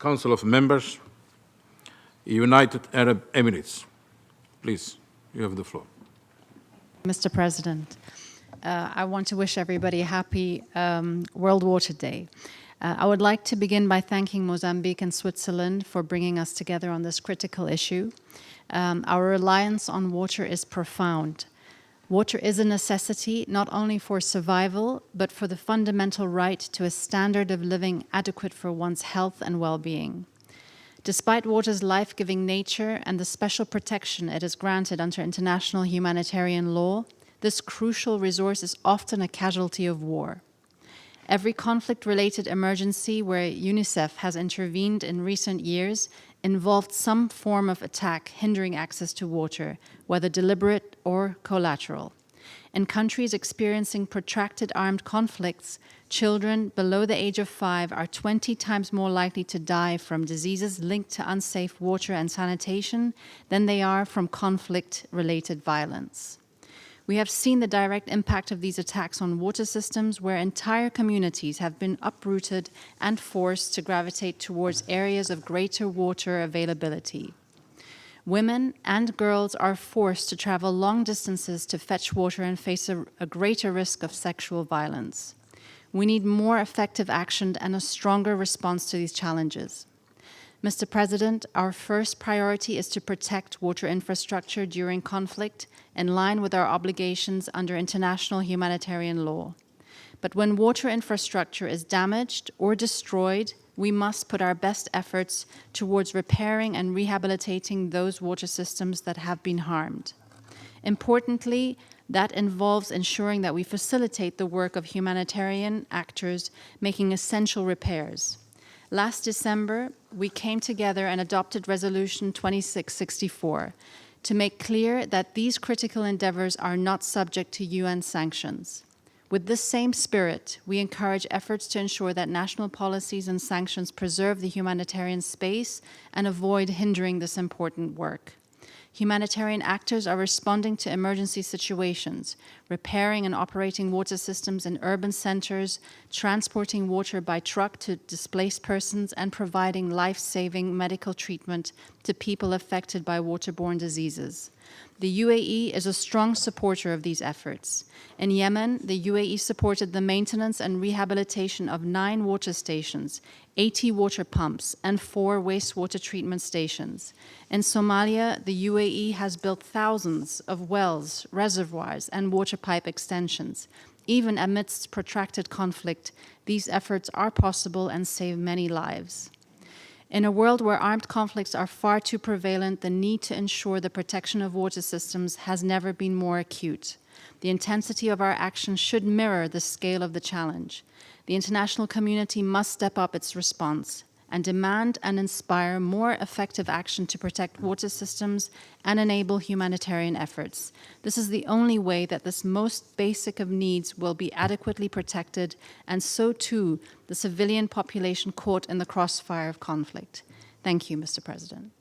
Council of Members, United Arab Emirates. Please, you have the floor. Mr. President, I want to wish everybody a happy World Water Day. I would like to begin by thanking Mozambique and Switzerland for bringing us together on this critical issue. Our reliance on water is profound. Water is a necessity not only for survival, but for the fundamental right to a standard of living adequate for one's health and well-being. Despite water's life-giving nature and the special protection it is granted under international humanitarian law, this crucial resource is often a casualty of war. Every conflict-related emergency where UNICEF has intervened in recent years involved some form of attack hindering access to water, whether deliberate or collateral. In countries experiencing protracted armed conflicts, children below the age of 5 are 20 times more likely to die from diseases linked to unsafe water and sanitation than they are from conflict-related violence. We have seen the direct impact of these attacks on water systems where entire communities have been uprooted and forced to gravitate towards areas of greater water availability. Women and girls are forced to travel long distances to fetch water and face a greater risk of sexual violence. We need more effective action and a stronger response to these challenges. Mr. President, our first priority is to protect water infrastructure during conflict in line with our obligations under international humanitarian law. But when water infrastructure is damaged or destroyed, we must put our best efforts towards repairing and rehabilitating those water systems that have been harmed. Importantly, that involves ensuring that we facilitate the work of humanitarian actors making essential repairs. Last December, we came together and adopted Resolution 2664 to make clear that these critical endeavors are not subject to UN sanctions. With this same spirit, we encourage efforts to ensure that national policies and sanctions preserve the humanitarian space and avoid hindering this important work. Humanitarian actors are responding to emergency situations, repairing and operating water systems in urban centers, transporting water by truck to displaced persons, and providing life-saving medical treatment to people affected by waterborne diseases. The UAE is a strong supporter of these efforts. In Yemen, the UAE supported the maintenance and rehabilitation of 9 water stations, 80 water pumps, and 4 wastewater treatment stations. In Somalia, the UAE has built thousands of wells, reservoirs, and water pipe extensions. Even amidst protracted conflict, these efforts are possible and save many lives. In a world where armed conflicts are far too prevalent, the need to ensure the protection of water systems has never been more acute. The intensity of our action should mirror the scale of the challenge. The international community must step up its response and demand and inspire more effective action to protect water systems and enable humanitarian efforts. This is the only way that this most basic of needs will be adequately protected, and so too the civilian population caught in the crossfire of conflict. Thank you, Mr. President.